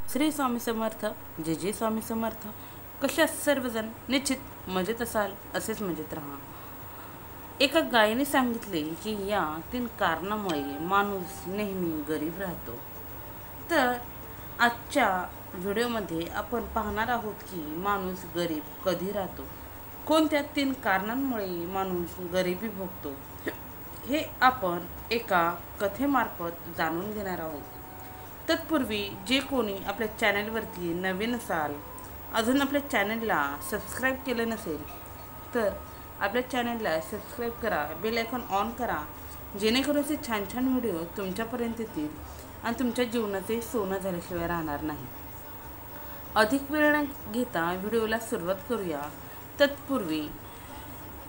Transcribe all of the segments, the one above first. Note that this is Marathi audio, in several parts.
श्री स्वामी समर्थ. जे जे स्वामी समर्थ. कशा सर्वजण निश्चित मजेत असाल, असेच मजेत राहा. एका गायीने सांगितले की या 3 कारणामुळे माणूस नेहमी गरीब राहतो. तर आजच्या व्हिडिओमध्ये आपण पाहणार आहोत की माणूस गरीब कधी राहतो, कोणत्या 3 कारणांमुळे माणूस गरिबी भोगतो, हे आपण एका कथेमार्फत जाणून घेणार आहोत. तत्पूर्वी जे कोणी आपल्या चॅनलवरती नवीन असाल, अजून आपल्या चॅनलला सबस्क्राईब केलं नसेल तर आपल्या चॅनलला सबस्क्राईब करा, बेल आयकॉन ऑन करा, जेणेकरून असे छान छान व्हिडिओ तुमच्यापर्यंत येतील आणि तुमच्या जीवनाचे सोनं झाल्याशिवाय राहणार नाही. अधिक वेळ न घेता व्हिडिओला सुरुवात करूया. तत्पूर्वी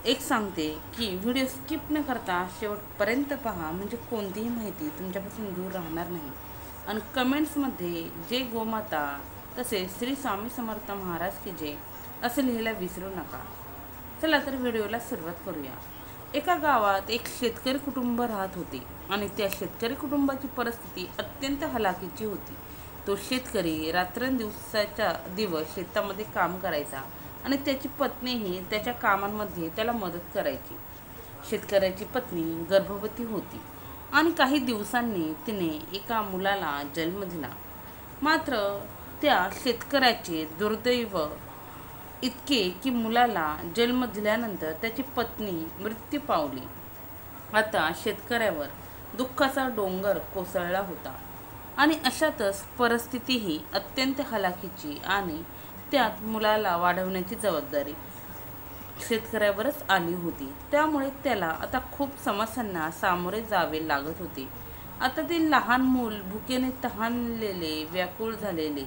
एक सांगते की व्हिडिओ स्किप न करता शेवटपर्यंत पहा, म्हणजे कोणतीही माहिती तुमच्यापासून दूर राहणार नाही. आणि कमेंट्समध्ये जय गोमाता तसेच श्री स्वामी समर्थ महाराज की जय असं लिहायला विसरू नका. चला तर व्हिडिओला सुरुवात करूया. एका गावात एक शेतकरी कुटुंब राहत होते आणि त्या शेतकरी कुटुंबाची परिस्थिती अत्यंत हलाखीची होती. तो शेतकरी रात्रंदिवसाच्या दिवस शेतामध्ये काम करायचा आणि त्याची पत्नीही त्याच्या कामांमध्ये त्याला मदत करायची. शेतकऱ्याची पत्नी गर्भवती होती आणि काही दिवसांनी तिने एका मुलाला जन्म दिला. मात्र त्या शेतकऱ्याचे दुर्दैव इतके की मुलाला जन्म दिल्यानंतर त्याची पत्नी मृत्यू पावली. आता शेतकऱ्यावर दुःखाचा डोंगर कोसळला होता आणि अशातच परिस्थितीही अत्यंत हलाखीची आणि त्यात मुलाला वाढवण्याची जबाबदारी शेतकऱ्यावरच आली होती. त्यामुळे त्याला आता खूप समस्यांना सामोरे जावे लागत होते. आता ते लहान मूल भुकेने तहानलेले, व्याकुळ झालेले.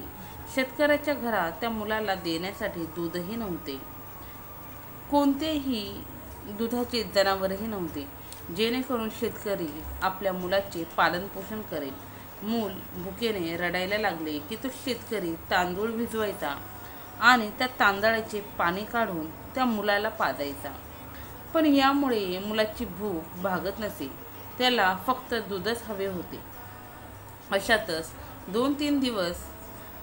शेतकऱ्याच्या घरात त्या मुलाला देण्यासाठी दूधही नव्हते, कोणतेही दुधाचे जनावरही नव्हते, जेणेकरून शेतकरी आपल्या मुलाचे पालनपोषण करेल. मूल भुकेने रडायला लागले की तो शेतकरी तांदूळ भिजवायचा आणि त्या तांदळाचे पाणी काढून त्या मुलाला पाजायचा. पण यामुळे मुलाची भूक भागत नसे, त्याला फक्त दूधच हवे होते. अशातच 2-3 दिवस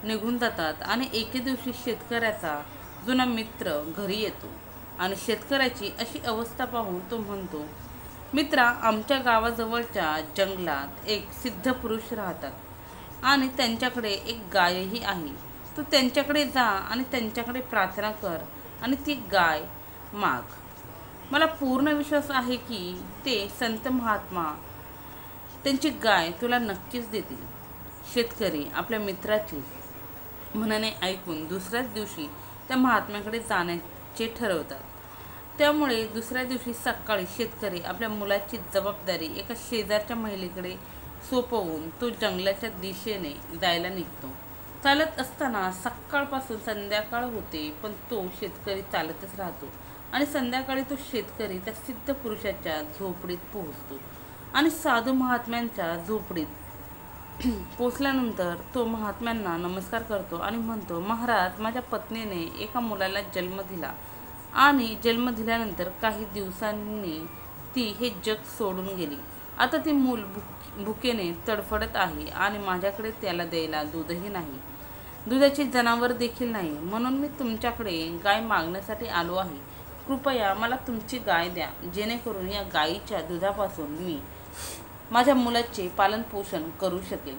निघून जातात आणि एके दिवशी शेतकऱ्याचा जुना मित्र घरी येतो आणि शेतकऱ्याची अशी अवस्था पाहून तो म्हणतो, मित्रा, आमच्या गावाजवळच्या जंगलात एक सिद्ध पुरुष राहतात आणि त्यांच्याकडे एक गायही आहे. तू त्यांच्याकडे जा आणि त्यांच्याकडे प्रार्थना कर आणि ती गाय माग. मला पूर्ण विश्वास आहे की ते संत महात्मा त्यांची गाय तुला नक्कीच देतील. शेतकरी आपल्या मित्राचे म्हणणे ऐकून दुसऱ्याच दिवशी त्या महात्म्याकडे जाण्याचे ठरवतात. त्यामुळे दुसऱ्या दिवशी सकाळी शेतकरी आपल्या मुलाची जबाबदारी एका शेजारच्या महिलेकडे सोपवून तो जंगलाच्या दिशेने जायला निघतो. चालत असताना सकाळपासून संध्याकाळ होते, पण तो शेतकरी चालतच राहतो आणि संध्याकाळी तो शेतकरी त्या सिद्ध पुरुषाच्या झोपडीत पोहोचतो आणि साधू महात्म्यांच्या झोपडीत पोचल्यानंतर तो महात्म्यांना नमस्कार करतो आणि म्हणतो, महाराज, माझ्या पत्नीने एका मुलाला जन्म दिला आणि जन्म दिल्यानंतर काही दिवसांनी ती हे जग सोडून गेली. आता ती मूल भुकेने तडफडत आहे आणि माझ्याकडे त्याला द्यायला दूधही नाही, दुधाचे जनावर देखील नाही. म्हणून मी तुमच्याकडे गाय मागण्यासाठी आलो आहे. कृपया मला तुमची गाय द्या, जेणेकरून या गायीच्या दुधापासून मी माझ्या मुलाचे पालनपोषण करू शकेल.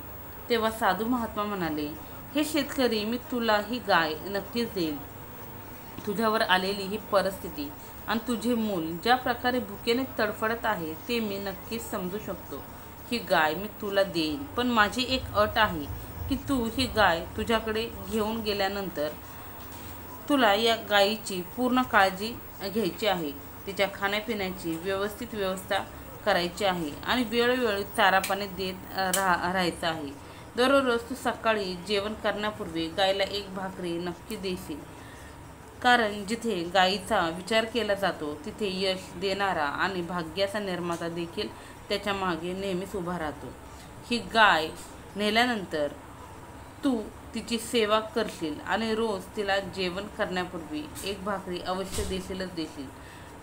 तेव्हा साधू महात्मा म्हणाले, हे शेतकरी, मी तुला ही गाय नक्कीच देईन. तुझ्यावर आलेली ही परिस्थिती आणि तुझे मूल ज्या प्रकारे भुकेने तडफडत आहे ते मी नक्कीच समजू शकतो. ही गाय मी तुला देईन, पण माझी एक अट आहे की तू ही गाय तुझ्याकडे घेऊन गेल्यानंतर तुला या गायीची पूर्ण काळजी घ्यायची आहे. तिच्या खाण्यापिण्याची व्यवस्थित व्यवस्था करायची आहे आणि वेळोवेळी चारा पाणी देत राहायचं आहे. दररोज तू सकाळी जेवण करण्यापूर्वी गायीला एक भाकरी नक्की देशील, कारण जिथे गायीचा विचार केला जातो तिथे यश देणारा आणि भाग्याचा निर्माता देखील त्याच्या मागे नेहमीच उभा राहतो. ही गाय नेल्यानंतर तू तिची सेवा करशील आणि रोज तिला जेवण करण्यापूर्वी एक भाकरी अवश्य देशील.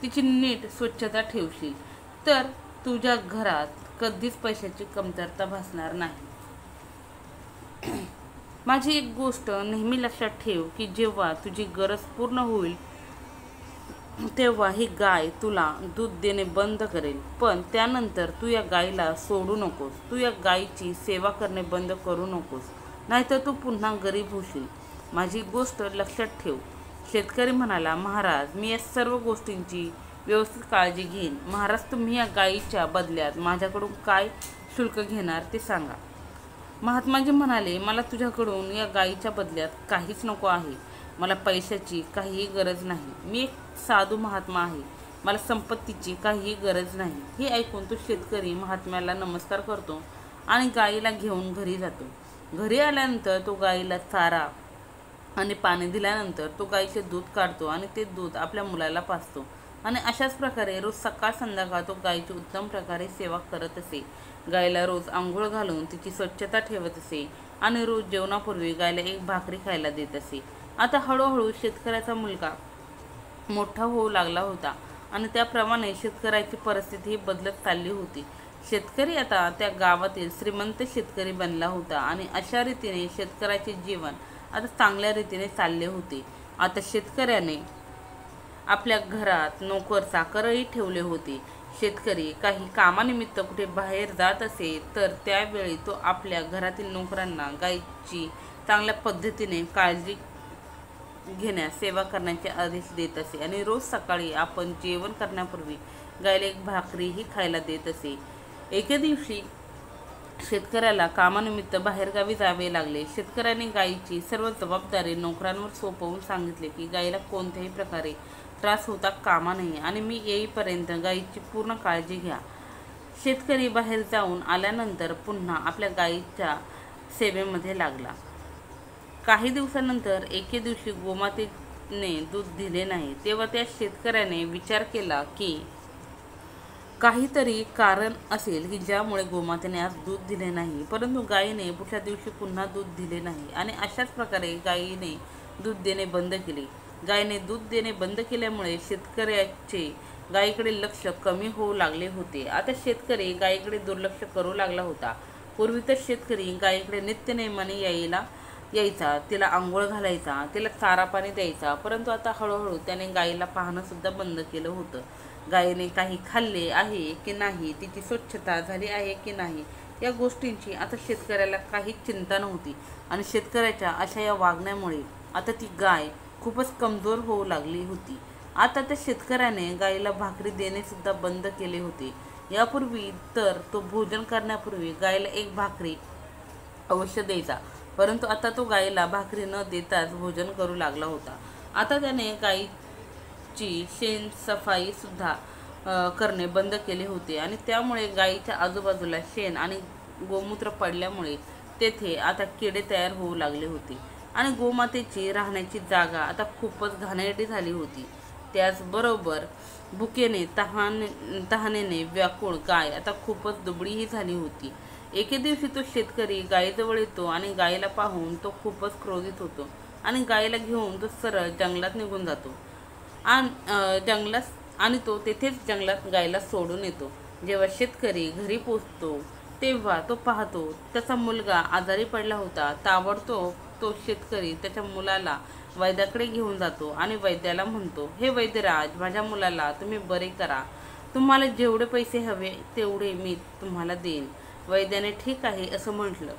तिची नीट स्वच्छता ठेवशील तर तुझ्या घरात कधीच पैशाची कमतरता भासणार नाही. माझी एक गोष्ट नेहमी लक्षात ठेव की जेव्हा तुझी गरज पूर्ण होईल तेव्हा ही गाय तुला दूध देणे बंद करेल, पण त्यानंतर तू या गायीला सोडू नकोस. तू या गायीची सेवा करणे बंद करू नकोस, नाहीतर तू पुन्हा गरीब होशील. माझी गोष्ट लक्षात ठेव. शेतकरी म्हणाला, महाराज, मी या सर्व गोष्टींची व्यवस्थित काळजी घेईन. महाराज, तुम्ही या गायीच्या बदल्यात माझ्याकडून काय शुल्क घेणार ते सांगा. महात्माजी म्हणाले, मला तुझ्याकडून या गायीच्या बदल्यात काहीच नको आहे. मला पैशाची काहीही गरज नाही. मी एक साधू महात्मा आहे. मला संपत्तीची काहीही गरज नाही. हे ऐकून तो शेतकरी महात्म्याला नमस्कार करतो आणि गायीला घेऊन घरी जातो. घरी आल्यानंतर तो गायीला चारा आणि पाणी दिल्यानंतर तो गायीचे दूध काढतो आणि ते दूध आपल्या मुलाला पाजतो. आणि अशाच प्रकारे रोज सकाळ संध्याकाळ तो गायीची उत्तम प्रकारे सेवा करत असे. गायीला रोज आंघोळ घालून तिची स्वच्छता ठेवत असे आणि रोज जेवणापूर्वी गायीला एक भाकरी खायला देत असे. आता हळूहळू शेतकऱ्याचा मुलगा मोठा होऊ लागला होता आणि त्याप्रमाणे शेतकऱ्याची परिस्थिती बदलत चालली होती. शेतकरी आता त्या गावातील श्रीमंत शेतकरी बनला होता आणि अशा रीतीने शेतकऱ्याचे जीवन आता चांगल्या रीतीने चालले होते. आता शेतकऱ्याने आपल्या घरात नोकर चाकरही ठेवले होते. शेतकरी काही कामानिमित्त कुठे बाहेर जात असे तर त्यावेळी तो आपल्या घरातील नोकरांना गायीची चांगल्या पद्धतीने काळजी घेण्यास सेवा करण्याचे आदेश देत असे आणि रोज सकाळी आपण जेवण करण्यापूर्वी गायीला एक भाकरीही खायला देत असे. एके दिवशी शेतकऱ्याला कामानिमित्त बाहेरगावी जावे लागले. शेतकऱ्याने गायीची सर्व जबाबदारी नोकरांवर सोपवून सांगितले की गायीला कोणत्याही प्रकारे त्रास होता कामा नये आणि मी येईपर्यंत गायीची पूर्ण काळजी घ्या. शेतकरी बाहेर जाऊन आल्यानंतर पुन्हा आपल्या गायीच्या सेवेमध्ये लागला. काही दिवसानंतर एके दिवशी गोमातेने दूध दिले नाही. तेव्हा त्या शेतकऱ्याने विचार केला की काहीतरी कारण असेल की ज्यामुळे गोमातेने आज दूध दिले नाही. परंतु गायीने पुढच्या दिवशी पुन्हा दूध दिले नाही आणि अशाच प्रकारे गायीने दूध देणे बंद केले. गायीने दूध देणे बंद केल्यामुळे शेतकऱ्याचे गायीकडे लक्ष कमी होऊ लागले होते. आता शेतकरी गायीकडे दुर्लक्ष करू लागला होता. पूर्वी तर शेतकरी गायीकडे नित्यनेमाने यायचा, तिला आंघोळ घालायचा, तिला चारा पाणी द्यायचा. परंतु आता हळूहळू त्याने गायीला पाहणं सुद्धा बंद केलं होतं. गायीने काही खाल्ले आहे की नाही, तिची स्वच्छता झाली आहे की नाही, या गोष्टींची आता शेतकऱ्याला काही चिंता नव्हती. आणि शेतकऱ्याच्या अशा या वागण्यामुळे आता ती गाय खूपच कमजोर होऊ लागली होती. आता त्या शेतकऱ्याने गायीला भाकरी देणे सुद्धा बंद केले होते. यापूर्वी तर तो भोजन करण्यापूर्वी गायीला एक भाकरी अवश्य द्यायचा, परंतु आता तो गायीला भाकरी न देताच भोजन करू लागला होता. आता त्याने गायीची शेण सफाई सुद्धा करणे बंद केले होते आणि त्यामुळे गायीच्या आजूबाजूला शेण आणि गोमूत्र पडल्यामुळे तेथे आता किडे तयार होऊ लागले होते आणि गोमातेची राहण्याची जागा आता खूपच घाणेरडी झाली होती. त्याचबरोबर भुकेने तहानेने व्याकुळ गाय आता खूपच दुबळीही झाली होती. एके दिवशी तो शेतकरी गायीजवळ येतो आणि गायीला पाहून तो खूपच क्रोधित होतो आणि गायीला घेऊन तो सरळ जंगलात निघून जातो आणि तो तेथेच जंगलात गायीला सोडून येतो. जेव्हा शेतकरी घरी पोचतो तेव्हा तो पाहतो त्याचा मुलगा आजारी पडला होता. ताबडतोब तो शेतकरी त्याच्या मुलाला वैद्याकडे घेऊन जातो आणि वैद्याला म्हणतो, हे वैद्यराज, माझ्या मुलाला तुम्ही बरे करा. तुम्हाला जेवढे पैसे हवे तेवढे मी तुम्हाला देईन. वैद्याने ठीक आहे असं म्हटलं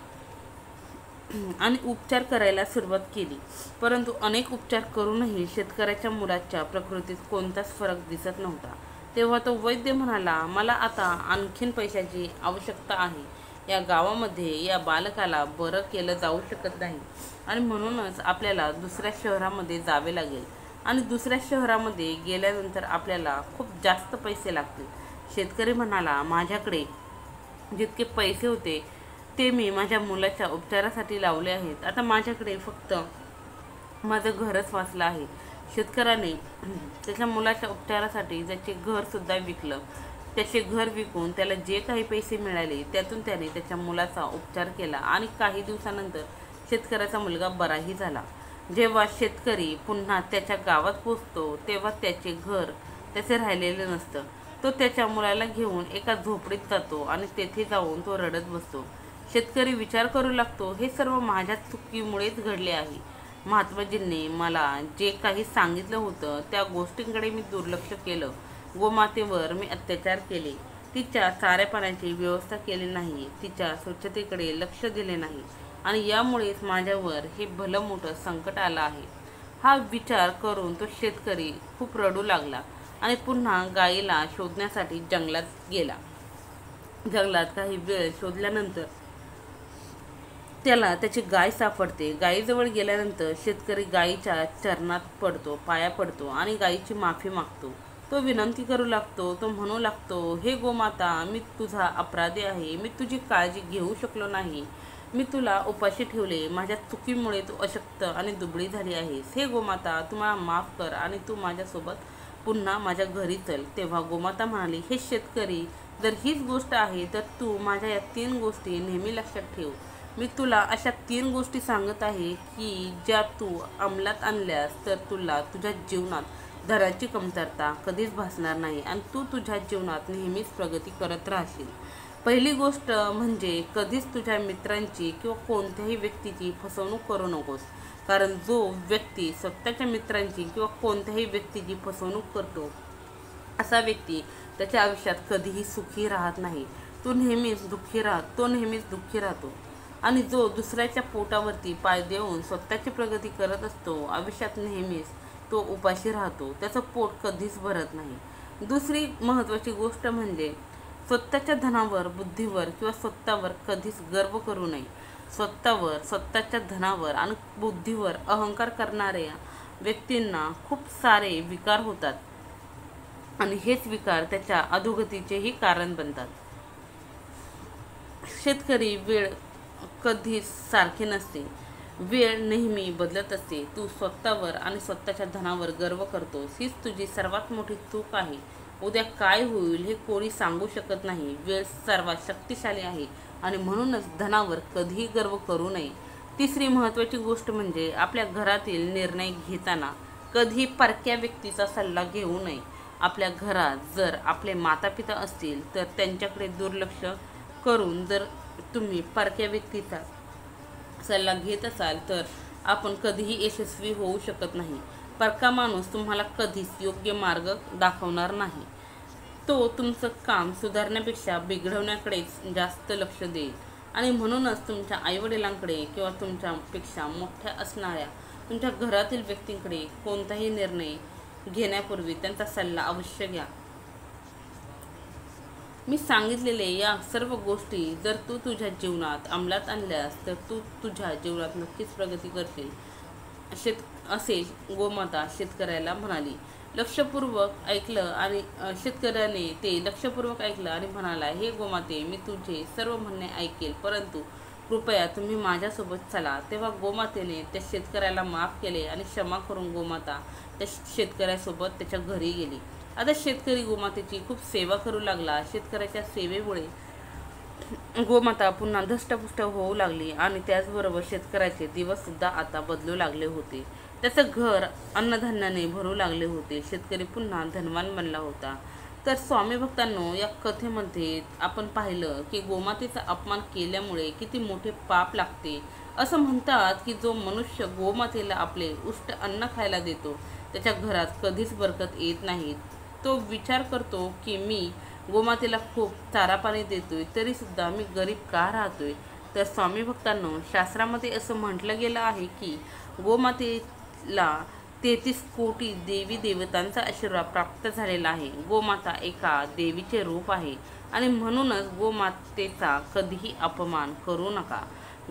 आणि उपचार करायला सुरुवात केली. परंतु अनेक उपचार करूनही शेतकऱ्याच्या मुलाच्या प्रकृतीत कोणताच फरक दिसत नव्हता. तेव्हा तो वैद्य म्हणाला, मला आता आणखीन पैशाची आवश्यकता आहे. या गावामध्ये या बालकाला बरं केलं जाऊ शकत नाही आणि म्हणूनच आपल्याला दुसऱ्या शहरामध्ये जावे लागेल आणि दुसऱ्या शहरामध्ये गेल्यानंतर आपल्याला खूप जास्त पैसे लागतील. शेतकरी म्हणाला, माझ्याकडे जितके पैसे होते ते मी माझ्या मुलाच्या उपचारासाठी लावले आहेत. आता माझ्याकडे फक्त माझं घरच वाचलं आहे. शेतकऱ्याने त्याच्या मुलाच्या उपचारासाठी त्याचे घरसुद्धा विकलं. त्याचे घर विकून त्याला जे काही पैसे मिळाले त्यातून त्याने त्याच्या मुलाचा उपचार केला आणि काही दिवसानंतर शेतकऱ्याचा मुलगा बराही झाला. जेव्हा शेतकरी पुन्हा त्याच्या गावात पोचतो तेव्हा त्याचे घर त्याचे राहिलेले नसतं. तो त्याच्या मुलाला घेऊन एका झोपडीत जातो आणि तेथे जाऊन तो रडत बसतो. शेतकरी विचार करू लागतो, हे सर्व माझ्या चुकीमुळेच घडले आहे. महात्माजींनी मला जे काही सांगितलं होतं त्या गोष्टींकडे मी दुर्लक्ष केलं. गोमातेवर मी अत्याचार केले, तिच्या चाऱ्या पाण्याची व्यवस्था केली नाही, तिच्या स्वच्छतेकडे लक्ष दिले नाही आणि यामुळेच माझ्यावर हे भलं मोठं संकट आलं आहे. हा विचार करून तो शेतकरी खूप रडू लागला आणि पुन्हा गायीला शोधण्यासाठी जंगलात गेला. जंगलात काही वेळ शोधल्यानंतर त्याला त्याची गाय सापडते. गायीजवळ गेल्यानंतर शेतकरी गायीच्या चरणात पडतो, पाया पडतो आणि गायीची माफी मागतो. तो विनंती करू लागतो, तो म्हणू लागतो, हे गोमाता, मी तुझा अपराधी आहे. मी तुझी काळजी घेऊ शकलो नाही. मी तुला उपाशी ठेवले. माझ्या चुकीमुळे तू अशक्त आणि दुबळी झाली आहेस. हे गोमाता, तू मला माफ कर आणि तू माझ्यासोबत पुन्हा माझ्या घरी चल. तेव्हा गोमाता म्हणाली, हे शेतकरी, जर हीच गोष्ट आहे तर तू माझ्या या 3 गोष्टी नेहमी लक्षात ठेव. मी तुला अशा 3 गोष्टी सांगत आहे की ज्या तू अंमलात आणल्यास तर तुला तुझ्या जीवनात धनाची कमतरता कधीच भासणार नाही आणि तू तुझ्या जीवनात नेहमीच प्रगती करत राहशील. पहिली गोष्ट म्हणजे कधीच तुझ्या मित्रांची किंवा कोणत्याही व्यक्तीची फसवणूक करू नकोस. कारण जो व्यक्ती स्वतःच्या मित्रांची किंवा कोणत्याही व्यक्तीची फसवणूक करतो असा व्यक्ती त्याच्या आयुष्यात कधीही सुखी राहत नाही. तो नेहमीच दुःखी राहतो. आणि जो दुसऱ्याच्या पोटावरती पाय देऊन स्वतःची प्रगती करत असतो आयुष्यात नेहमीच तो उपाशी राहतो. त्याचं पोट कधीच भरत नाही. दुसरी महत्त्वाची गोष्ट म्हणजे स्वतःच्या धनावर, बुद्धीवर किंवा स्वतःवर कधीच गर्व करू नये. स्वतःवर, स्वतःच्या धनावर आणि बुद्धीवर अहंकार करणाऱ्या व्यक्तींना खूप सारे विकार होतात आणि हेच विकार त्याच्या अधोगतीचेही कारण बनतात. शेतकरी, वेळ कधीच सारखी नसते. वेळ नेहमी बदलत असते. तू स्वतःवर आणि स्वतःच्या धनावर गर्व करतोस, हीच तुझी सर्वात मोठी चूक आहे. उद्या काय होईल हे कोणी सांगू शकत नाही. वेळ सर्वात शक्तिशाली आहे आणि म्हणूनच धनावर कधीही गर्व करू नये. तिसरी महत्त्वाची गोष्ट म्हणजे आपल्या घरातील निर्णय घेताना कधीही परक्या व्यक्तीचा सल्ला घेऊ नये. आपल्या घरात जर आपले मातापिता असतील तर त्यांच्याकडे दुर्लक्ष करून जर तुम्ही परक्या व्यक्तीचा सल्ला घेत असाल तर आपण कधीही यशस्वी होऊ शकत नाही. परका माणूस तुम्हाला कधीच योग्य मार्ग दाखवणार नाही. तो तुमचं काम सुधारण्यापेक्षा बिघडवण्याकडेच जास्त लक्ष देईल आणि म्हणूनच तुमच्या आईवडिलांकडे किंवा तुमच्यापेक्षा मोठ्या असणाऱ्या तुमच्या घरातील व्यक्तींकडे कोणताही निर्णय घेण्यापूर्वी त्यांचा सल्ला अवश्य घ्या. मी सांगितलेले या सर्व गोष्टी जर तू तुझ्या जीवनात अंमलात आणल्यास तर तू तुझ्या जीवनात नक्कीच प्रगती करशील, असे गोमाता शेतकऱ्याला म्हणाली. शेतकऱ्याने ते लक्षपूर्वक ऐकलं आणि म्हणाला, हे गोमाते, मी तुझे सर्व म्हणणे ऐकेल, परंतु कृपया तुम्ही माझ्यासोबत चला. तेव्हा गोमातेने त्या शेतकऱ्याला माफ केले आणि क्षमा करून गोमाता त्या शेतकऱ्यासोबत त्याच्या घरी गेली. आता शेतकरी गोमातेची खूप सेवा करू लागला. शेतकऱ्याच्या सेवेमुळे गोमाता पुन्हा धष्टपुष्ट होऊ लागली आणि त्याचबरोबर शेतकऱ्याचे दिवससुद्धा आता बदलू लागले होते. त्याचं घर अन्नधान्याने भरू लागले होते. शेतकरी पुन्हा धनवान बनला होता. तर स्वामी भक्तांनो, या कथेमध्ये आपण पाहिलं की गोमातेचा अपमान केल्यामुळे किती मोठे पाप लागते. असं म्हणतात की जो मनुष्य गोमातेला आपले उष्ट अन्न खायला देतो त्याच्या घरात कधीच बरकत येत नाही. तो विचार करतो की मी गोमातेला खूप चारा पाणी देतोय तरी सुद्धा मी गरीब का राहतोय. तर स्वामी भक्तांनो, शास्त्रामध्ये असं म्हटलं गेलं आहे की गोमातेला 33 कोटी देवी देवतांचा आशीर्वाद प्राप्त झालेला आहे. गोमाता एका देवीचे रूप आहे आणि म्हणूनच गोमातेचा कधीही अपमान करू नका.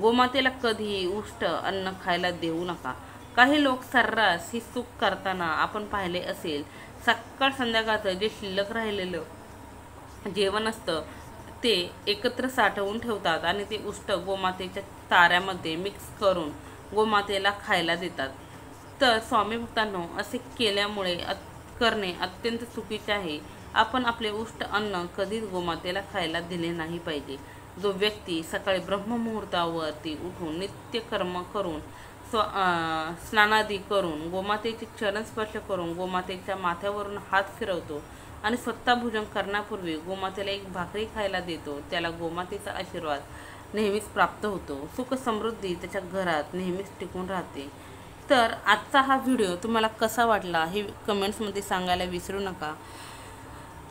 गोमातेला कधीही उष्ट अन्न खायला देऊ नका. काही लोक सर्रास ही चूक करताना आपण पाहिले असेल. सकाळ संध्याकाळचं जे शिल्लक राहिलेलं जेवण असतं ते एकत्र साठवून ठेवतात आणि ते उष्ट गोमातेच्या चाऱ्यामध्ये मिक्स करून गोमातेला खायला देतात. तर स्वामी भक्तांनो, असे करणे अत्यंत चुकीचे आहे. आपण आपले उष्ट अन्न कधीच गोमातेला खायला दिले नाही पाहिजे. जो व्यक्ती सकाळी ब्रह्ममुहूर्तावरती उठून नित्यकर्म करून स्नानादी करून गोमातेचे चरण स्पर्श करून गोमातेच्या माथ्यावरून हात फिरवतो आणि स्वतः भोजन करण्यापूर्वी गोमातेला एक भाकरी खायला देतो, त्याला गोमातेचा आशीर्वाद नेहमीच प्राप्त होतो. सुख समृद्धी त्याच्या घरात नेहमीच टिकून राहते. तर आजचा हा व्हिडिओ तुम्हाला कसा वाटला हे कमेंट्समध्ये सांगायला विसरू नका.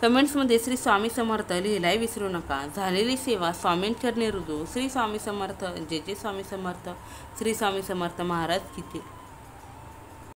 कमेंट्समध्ये श्री स्वामी समर्थ लिहिलाही विसरू नका. झालेली सेवा स्वामींचरणी रुजू. श्री स्वामी समर्थ. जे जे स्वामी समर्थ. श्री स्वामी समर्थ महाराज की जय.